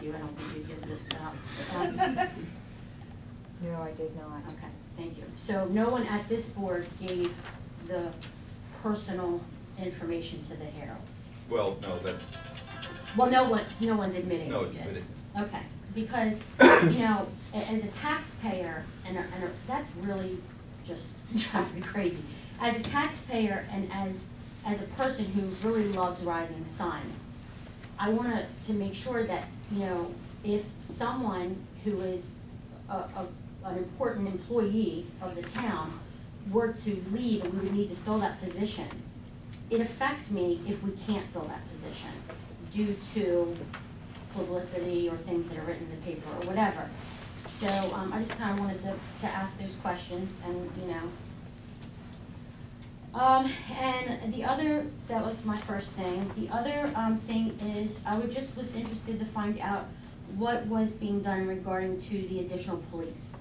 asked you. I don't think you did this. No, I did not. Okay, thank you. So no one at this board gave the personal information to the Herald? Well, no, that's, Well, no one's admitting no, it it's did. admitted. Okay, because, you know, as a taxpayer, and that's really just driving me crazy. As a taxpayer and as a person who really loves Rising Sun, I want to make sure that, you know, if someone who is an important employee of the town were to leave and we would need to fill that position, it affects me if we can't fill that position due to publicity or things that are written in the paper or whatever. So I just kind of wanted to ask those questions, and you know. And the other, that was my first thing. The other thing is I was interested to find out what was being done regarding to the additional police.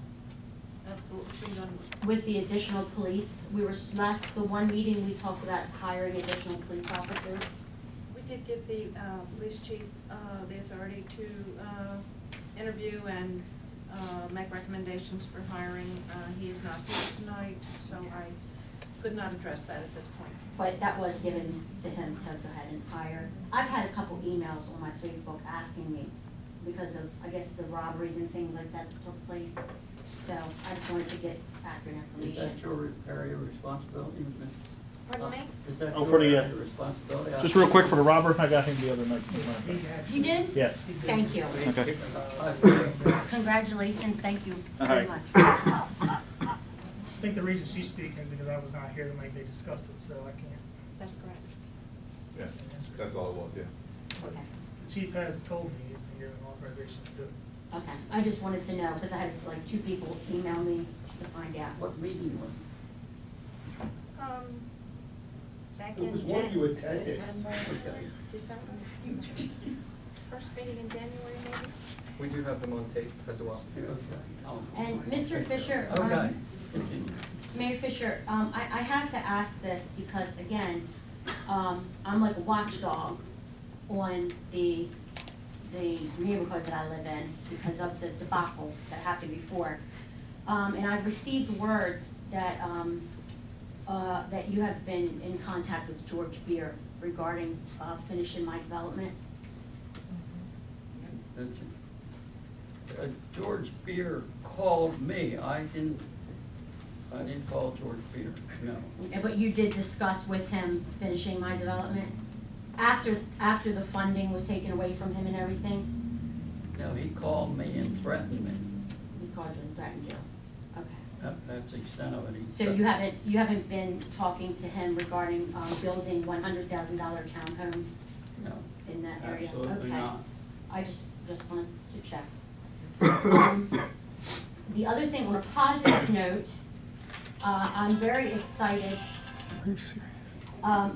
With the additional police, we were the one meeting we talked about hiring additional police officers. We did give the police chief the authority to interview and make recommendations for hiring. He is not here tonight, so I could not address that at this point. But that was given to him to go ahead and hire. I've had a couple emails on my Facebook asking me because of, I guess, the robberies and things like that took place. So I just wanted to get accurate information. Is that your area of responsibility, Ms.? Pardon me? Is that Oh, your for the, area of responsibility? just real quick for the robber, I got him the other night. You did? Yes. Thank you. Okay. Congratulations, thank you All very right. much. I think the reason she's speaking is because I was not here tonight, they discussed it, so I can't. That's correct. Yeah, that's all it was, yeah. Okay. The chief has told me he's been given authorization to do it. Okay, I just wanted to know, because I had like 2 people email me to find out. What meeting was Back It in was one you attended. December. First meeting in January, maybe? We do have them on tape as well. it? Okay. Oh. And Mr. Fisher, Okay. Continue. Mayor Fisher, I have to ask this because, again, I'm like a watchdog on the neighborhood that I live in because of the debacle that happened before. And I've received words that that you have been in contact with George Beer regarding finishing my development. George Beer called me. I didn't call George Beer, no. But you did discuss with him finishing my development after the funding was taken away from him and everything? No, he called me and threatened me. He called you and threatened you. Okay. That's the extent of it. So you haven't been talking to him regarding building $100,000 townhomes No, in that area? absolutely Okay. not. I just wanted to check. The other thing, on a positive note, I'm very excited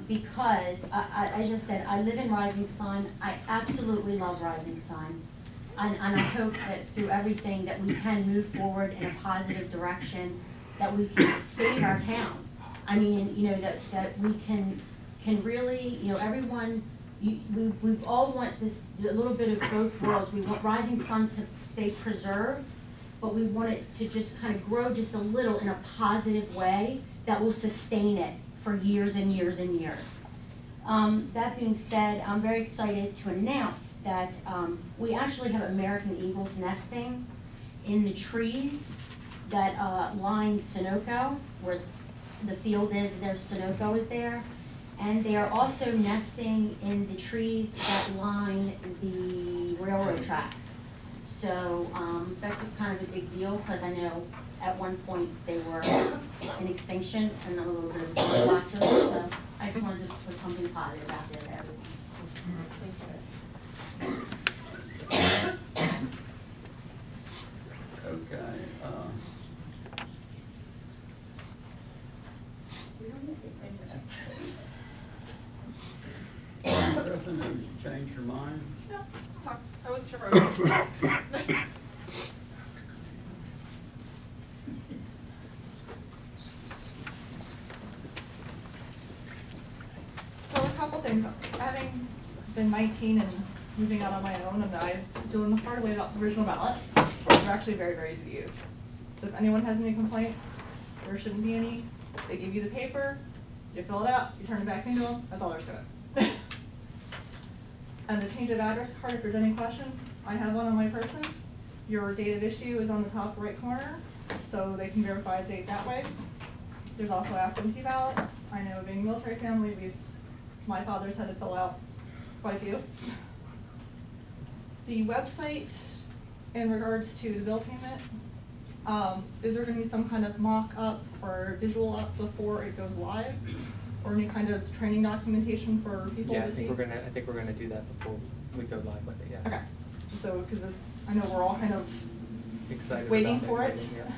because I just said, I live in Rising Sun. I absolutely love Rising Sun. And I hope that through everything that we can move forward in a positive direction, that we can save our town. I mean, you know, that we can really, you know, everyone, we've all want this, a little bit of both worlds. We want Rising Sun to stay preserved, but we want it to just kind of grow just a little in a positive way that will sustain it for years and years and years. That being said, I'm very excited to announce that we actually have American eagles nesting in the trees that line Sunoco, where the field is. There's Sunoco is there. And they are also nesting in the trees that line the railroad tracks. So that's kind of a big deal because I know at one point they were in extinction and I'm a little bit of a watcher. So I just wanted to put something positive out there to everyone. Okay. Griffin, have you changed your mind? No, I wasn't sure. I was So a couple things. Having been 19 and moving out on my own, and I've doing the hard way about provisional ballots. They're actually very, very easy to use. So if anyone has any complaints, there shouldn't be any. They give you the paper, you fill it out, you turn it back into them, that's all there's to it. And the change of address card, if there's any questions, I have one on my person. Your date of issue is on the top right corner, so they can verify a date that way. There's also absentee ballots. I know being a military family, my father's had to fill out quite a few. The website, in regards to the bill payment, is there gonna be some kind of mock-up or visual up before it goes live? Or any kind of training documentation for people Yeah, to see? I think we're gonna do that before we go live with it, yes. Okay, so, because I know we're all kind of Excited waiting about for that it. meeting, yeah.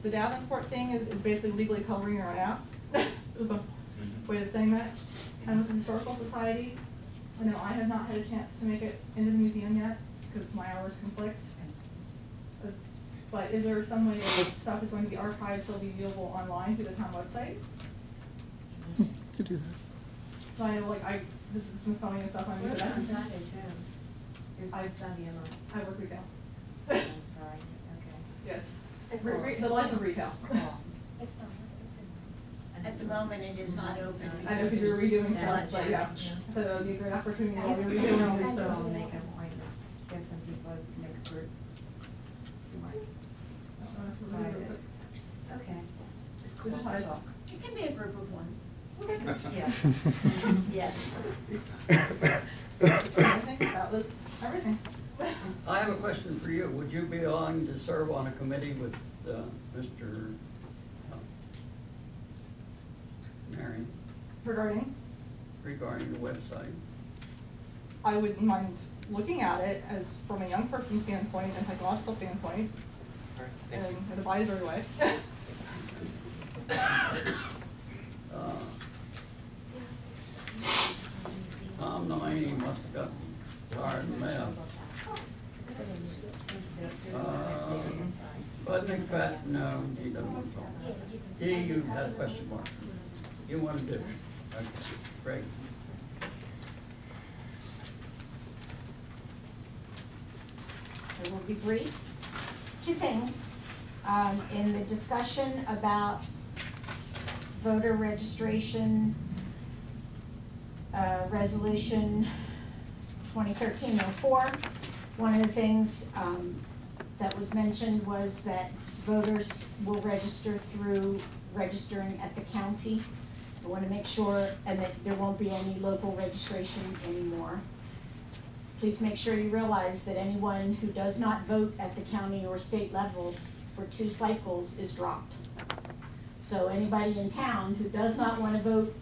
The Davenport thing is basically legally covering your own ass, is a way of saying that. And with the Historical Society, I know I have not had a chance to make it into the museum yet, because my hours conflict. But is there some way that stuff is going to be archived so it'll be viewable online through the town website? You do that. So I know, this is Smithsonian and stuff, I'm We're into on that. Sunday too. Here's my Sunday and I work retail. Sorry, okay. Yes. The life of retail. It's not open. At the moment, it is not open. I know, because you're redoing That stuff, but yeah. much. So it'll be a great opportunity I while you're think redoing all this I'll stuff. make an appointment. Give some people, make a group. Okay. Just Good call to talk. It can be a group of one. Yeah. Yes. I think that was everything. I have a question for you. Would you be willing to serve on a committee with Mr. Marion Regarding, regarding the website? I wouldn't mind looking at it as from a young person standpoint and psychological standpoint, All right, in thank you. an advisory way. Tom Delaney must have gotten tired of math. Bud McFadden, no, he doesn't want to talk. D, you had a question mark. You want to do? Okay, great. I will be brief. Two things. In the discussion about voter registration, resolution 2013-04, one of the things that was mentioned was that voters will register through registering at the county. I want to make sure, and that there won't be any local registration anymore. Please make sure you realize that anyone who does not vote at the county or state level for 2 cycles is dropped. So anybody in town who does not want to vote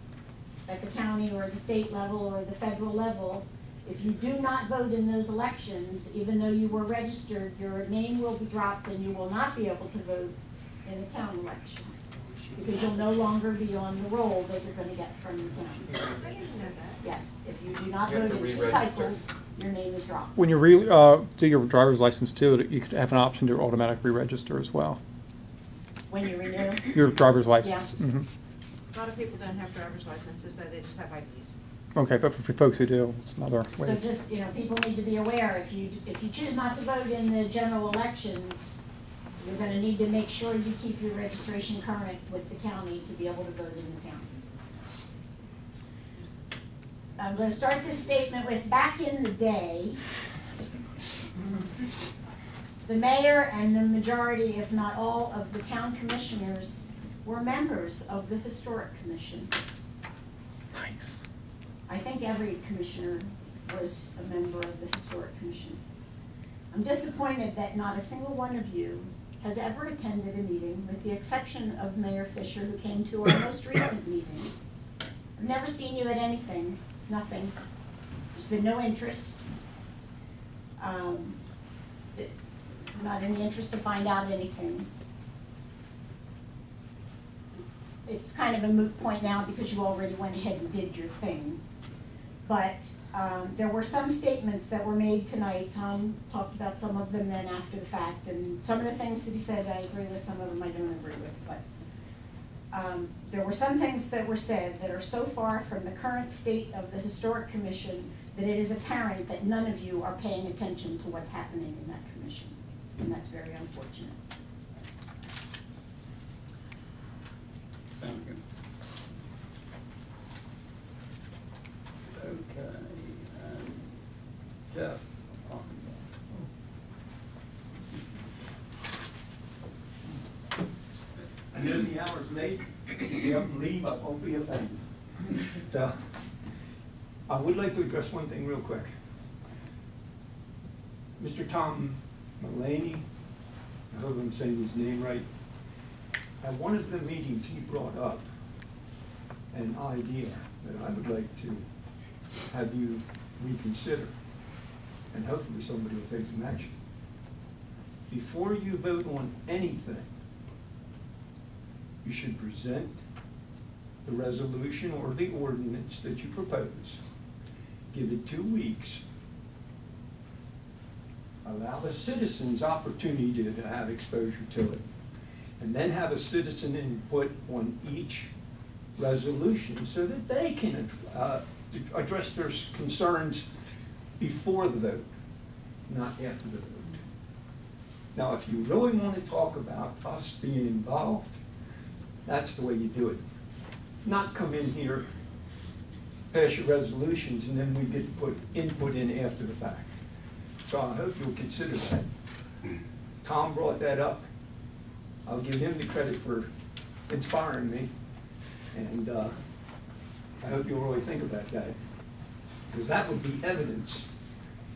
at the county or the state level or the federal level, if you do not vote in those elections, even though you were registered, your name will be dropped and you will not be able to vote in a town election, because you'll no longer be on the roll that you're going to get from the county. I didn't know that. Yes, if you do not You have vote to in 2 re-register. cycles, your name is dropped. When you do your driver's license too, you could have an option to automatically re-register as well. When you renew, Your driver's license. Yeah. Mhm. A lot of people don't have driver's licenses, so they just have IDs. Okay, but for folks who do, it's another way. so just, people need to be aware, if you choose not to vote in the general elections, you're gonna need to make sure you keep your registration current with the county to be able to vote in the town. I'm gonna start this statement with, back in the day, the mayor and the majority, if not all, of the town commissioners were members of the Historic Commission. Nice. I think every commissioner was a member of the Historic Commission. I'm disappointed that not a single one of you has ever attended a meeting, with the exception of Mayor Fisher, who came to our most recent meeting. I've never seen you at anything, nothing. There's been no interest. Not any interest to find out anything. It's kind of a moot point now because you already went ahead and did your thing. But there were some statements that were made tonight. Tom talked about some of them then after the fact, and some of the things that he said I agree with, some of them I don't agree with. But there were some things that were said that are so far from the current state of the Historic Commission that it is apparent that none of you are paying attention to what's happening in that commission, and that's very unfortunate. Thank you. Okay, and Jeff. I know the hour's late, if you up and leave, I won't be offended. So, I would like to address one thing real quick. Mr. Tom Mulaney, I hope I'm saying his name right, at one of the meetings he brought up an idea that I would like to have you reconsider, and hopefully somebody will take some action. Before you vote on anything, you should present the resolution or the ordinance that you propose. Give it 2 weeks. Allow the citizens opportunity to have exposure to it. And then have a citizen input on each resolution so that they can address their concerns before the vote, not after the vote. Now, if you really want to talk about us being involved, that's the way you do it. Not come in here, pass your resolutions, and then we get to put input in after the fact. So I hope you'll consider that. Tom brought that up. I'll give him the credit for inspiring me, and I hope you'll really think about that, because that would be evidence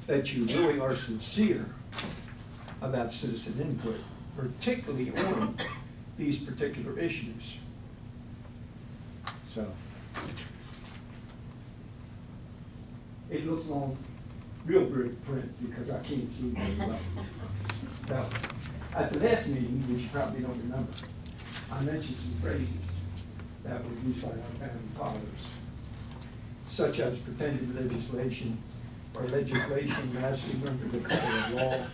that you really are sincere about citizen input, particularly on these particular issues. So, it looks long, real great print because I can't see very well. So, at the last meeting, which you probably don't remember, I mentioned some phrases that were used by our founding fathers, such as pretended legislation or legislation massively under the color of law,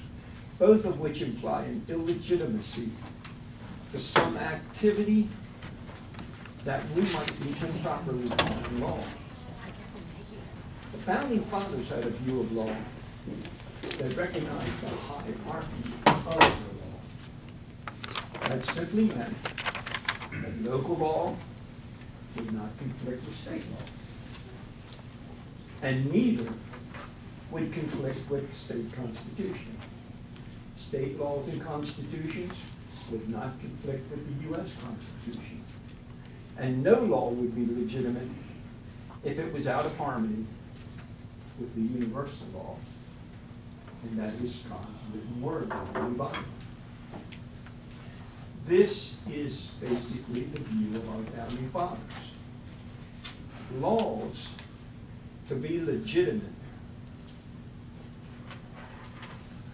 both of which imply an illegitimacy to some activity that we might be improperly calling law. The founding fathers had a view of law that recognized the hierarchy of the law. That simply meant that local law would not conflict with state law, and neither would conflict with the state constitution. State laws and constitutions would not conflict with the U.S. Constitution. And no law would be legitimate if it was out of harmony with the universal law, and that is God's written word, the Holy Bible. This is basically the view of our founding fathers. Laws, to be legitimate,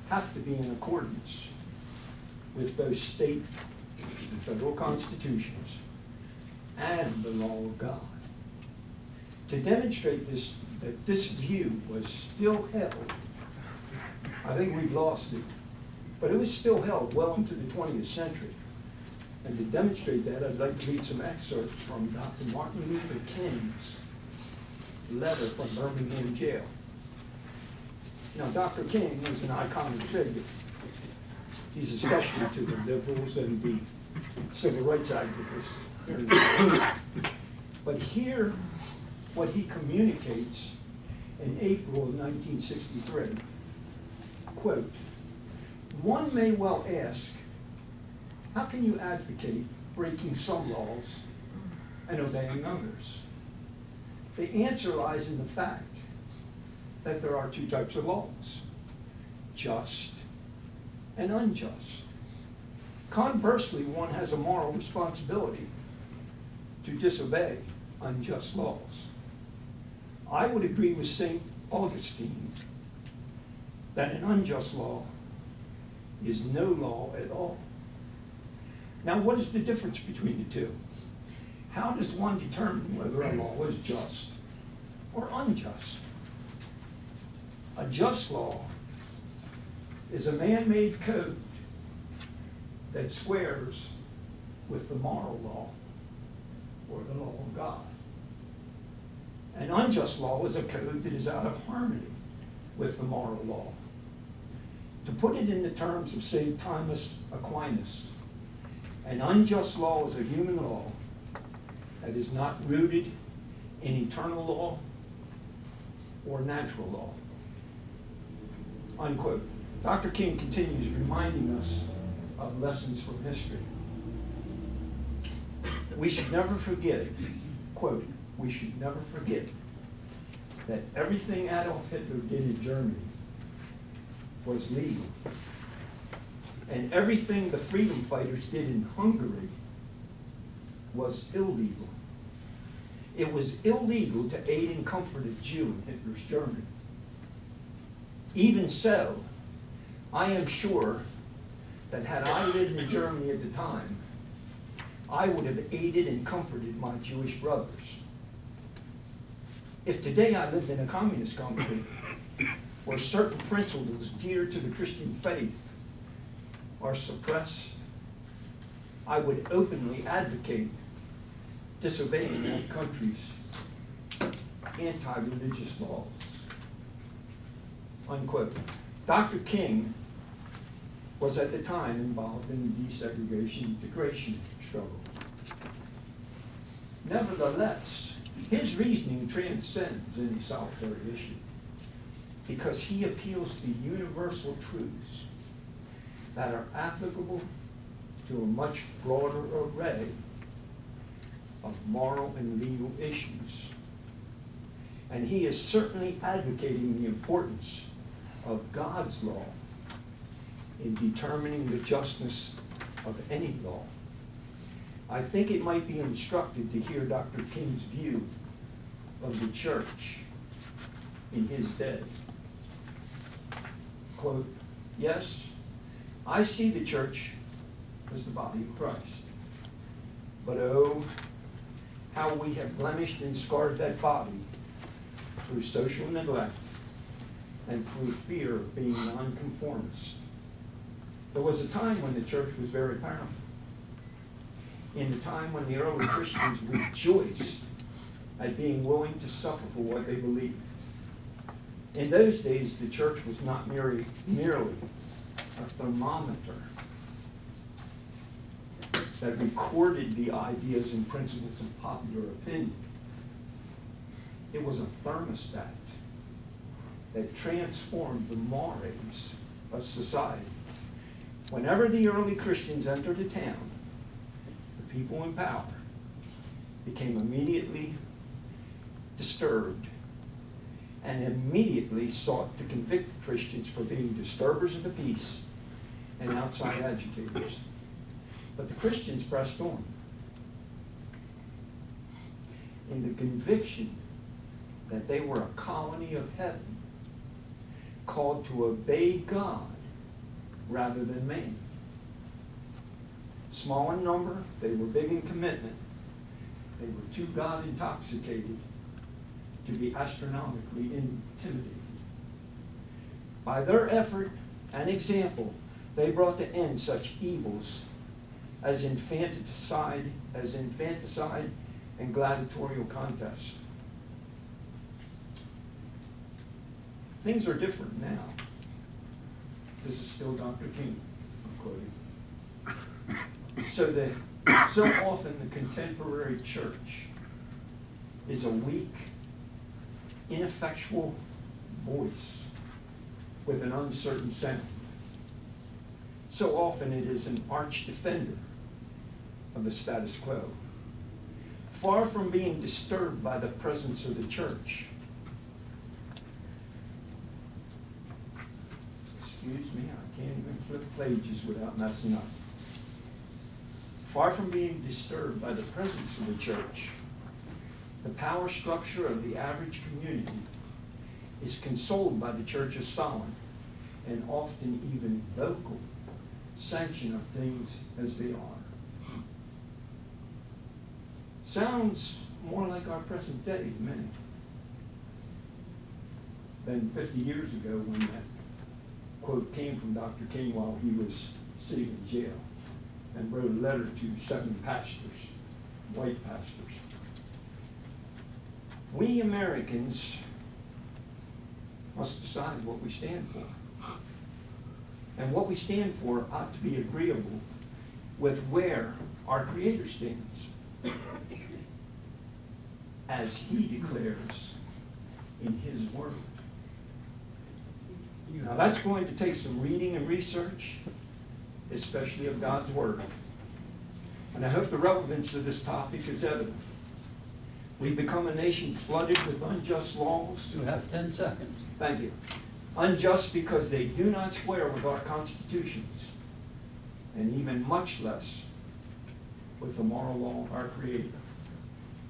have to be in accordance with both state and federal constitutions and the law of God. To demonstrate this, that this view was still held, I think we've lost it, but it was still held well into the 20th century. And to demonstrate that, I'd like to read some excerpts from Dr. Martin Luther King's letter from Birmingham jail. Now, Dr. King was an iconic figure. He's especially to the liberals and the civil rights activists during the war. But here, what he communicates in April of 1963, quote, "One may well ask, how can you advocate breaking some laws and obeying others? The answer lies in the fact that there are two types of laws, just and unjust. Conversely, one has a moral responsibility to disobey unjust laws. I would agree with St. Augustine that an unjust law is no law at all." Now, what is the difference between the two? How does one determine whether a law is just or unjust? A just law is a man-made code that squares with the moral law or the law of God. An unjust law is a code that is out of harmony with the moral law. To put it in the terms of St. Thomas Aquinas, an unjust law is a human law that is not rooted in eternal law or natural law. Unquote. Dr. King continues reminding us of lessons from history. We should never forget, quote, we should never forget that everything Adolf Hitler did in Germany was legal. And everything the freedom fighters did in Hungary was illegal. It was illegal to aid and comfort a Jew in Hitler's Germany. Even so, I am sure that had I lived in Germany at the time, I would have aided and comforted my Jewish brothers. If today I lived in a communist country where certain principles dear to the Christian faith are suppressed, I would openly advocate disobeying that country's anti-religious laws. Unquote. Dr. King was at the time involved in the desegregation integration struggle. Nevertheless, his reasoning transcends any solitary issue because he appeals to universal truths that are applicable to a much broader array of moral and legal issues. And he is certainly advocating the importance of God's law in determining the justness of any law. I think it might be instructive to hear Dr. King's view of the church in his day. Quote, yes, I see the church as the body of Christ. But oh, how we have blemished and scarred that body through social neglect and through fear of being nonconformist. There was a time when the church was very powerful. In the time when the early Christians rejoiced at being willing to suffer for what they believed. In those days, the church was not merely a thermometer that recorded the ideas and principles of popular opinion. It was a thermostat that transformed the mores of society. Whenever the early Christians entered a town, the people in power became immediately disturbed and immediately sought to convict Christians for being disturbers of the peace and outside agitators. But the Christians pressed on in the conviction that they were a colony of heaven, called to obey God rather than man. Small in number, they were big in commitment. They were too God intoxicated to be astronomically intimidated. By their effort and example, they brought to end such evils as infanticide and gladiatorial contests. Things are different now. This is still Dr. King, I'm quoting. So often the contemporary church is a weak, ineffectual voice with an uncertain sound. So often it is an arch defender of the status quo. Far from being disturbed by the presence of the church, excuse me, I can't even flip pages without messing up. Far from being disturbed by the presence of the church, the power structure of the average community is consoled by the church's solemn and often even vocal sanction of things as they are. Sounds more like our present day to many than 50 years ago when that quote came from Dr. King while he was sitting in jail and wrote a letter to 7 pastors, white pastors. we Americans must decide what we stand for. And what we stand for ought to be agreeable with where our Creator stands, as He declares in His Word. Now that's going to take some reading and research, especially of God's Word. And I hope the relevance of this topic is evident. We've become a nation flooded with unjust laws. You have 10 seconds. Thank you. Unjust because they do not square with our constitutions, and even much less with the moral law of our Creator.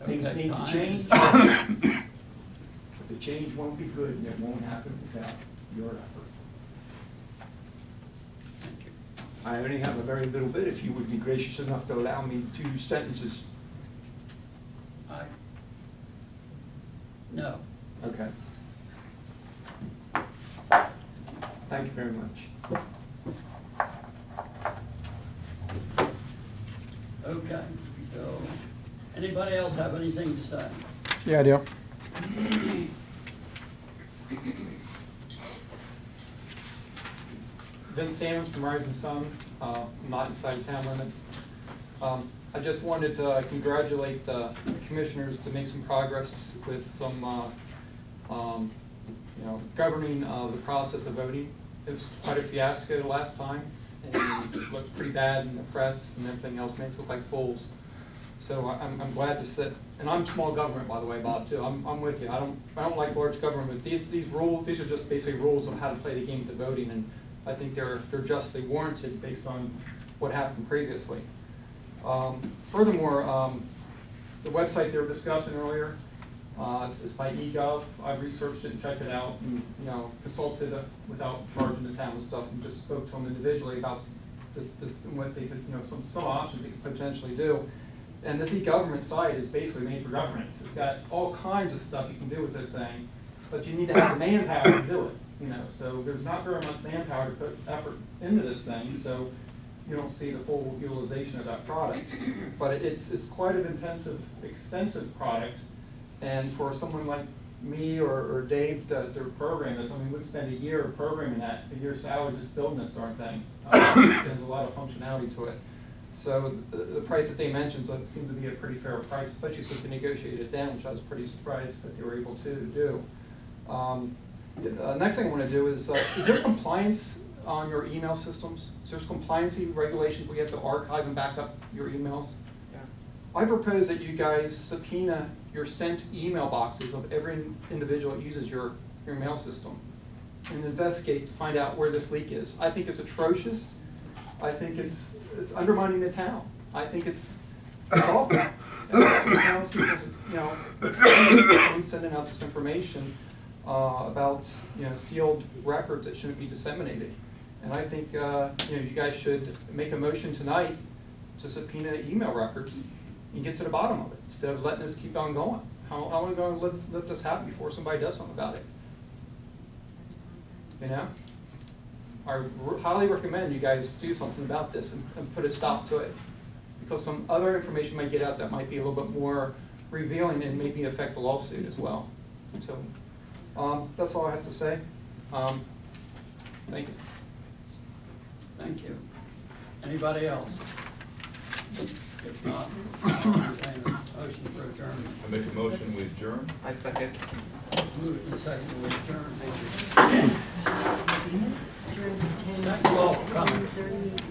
Things Okay, need to time. change, but the change won't be good, and it won't happen without your effort. Thank you. I only have a very little bit, if you would be gracious enough to allow me 2 sentences. No. Okay. Thank you very much. Okay, so, anybody else have anything to say? Yeah, I do. Vince Sammons from Rising Sun, not inside town limits. I just wanted to congratulate the commissioners to make some progress with some, governing the process of voting. It was quite a fiasco last time, and it looked pretty bad in the press, and everything else makes us look like fools. So I'm glad to sit, and I'm small government, by the way, Bob, too. I'm with you. I don't like large government, but these rules, these are just basically rules of how to play the game to voting, and I think they're justly warranted based on what happened previously. Furthermore, the website they were discussing earlier is by eGov. I've researched it and checked it out, and consulted without charging the town and stuff, and just spoke to them individually about this and what they could, some options they could potentially do. And this e-government site is basically made for governance. It's got all kinds of stuff you can do with this thing, but you need to have the manpower to do it. So there's not very much manpower to put effort into this thing, so you don't see the full utilization of that product. But it's quite an extensive product, and for someone like me or Dave to program this, I mean, we'd spend a year programming that, a year's salary just building this darn thing. There's a lot of functionality to it. So the price that they mentioned seemed to be a pretty fair price, especially since they negotiated it down, which I was pretty surprised that they were able to do. Next thing I want to do is there compliance on your email systems? Is there compliancy regulations where you have to archive and back up your emails? Yeah. I propose that you guys subpoena your sent email boxes of every individual that uses your mail system and investigate to find out where this leak is. I think it's atrocious. I think it's undermining the town. I think it's awful. And the townspeople's, sending out this information about sealed records that shouldn't be disseminated. And I think you guys should make a motion tonight to subpoena email records and get to the bottom of it instead of letting this keep on going. How are we going to let this happen before somebody does something about it? I highly recommend you guys do something about this and put a stop to it, because some other information might get out that might be a little bit more revealing and maybe affect the lawsuit as well. So that's all I have to say. Thank you. Thank you. Anybody else? If not, I'll entertain a motion for adjournment. I make a motion, we adjourn. I second. Moved and seconded, we adjourn. Thank you. Thank you all for coming.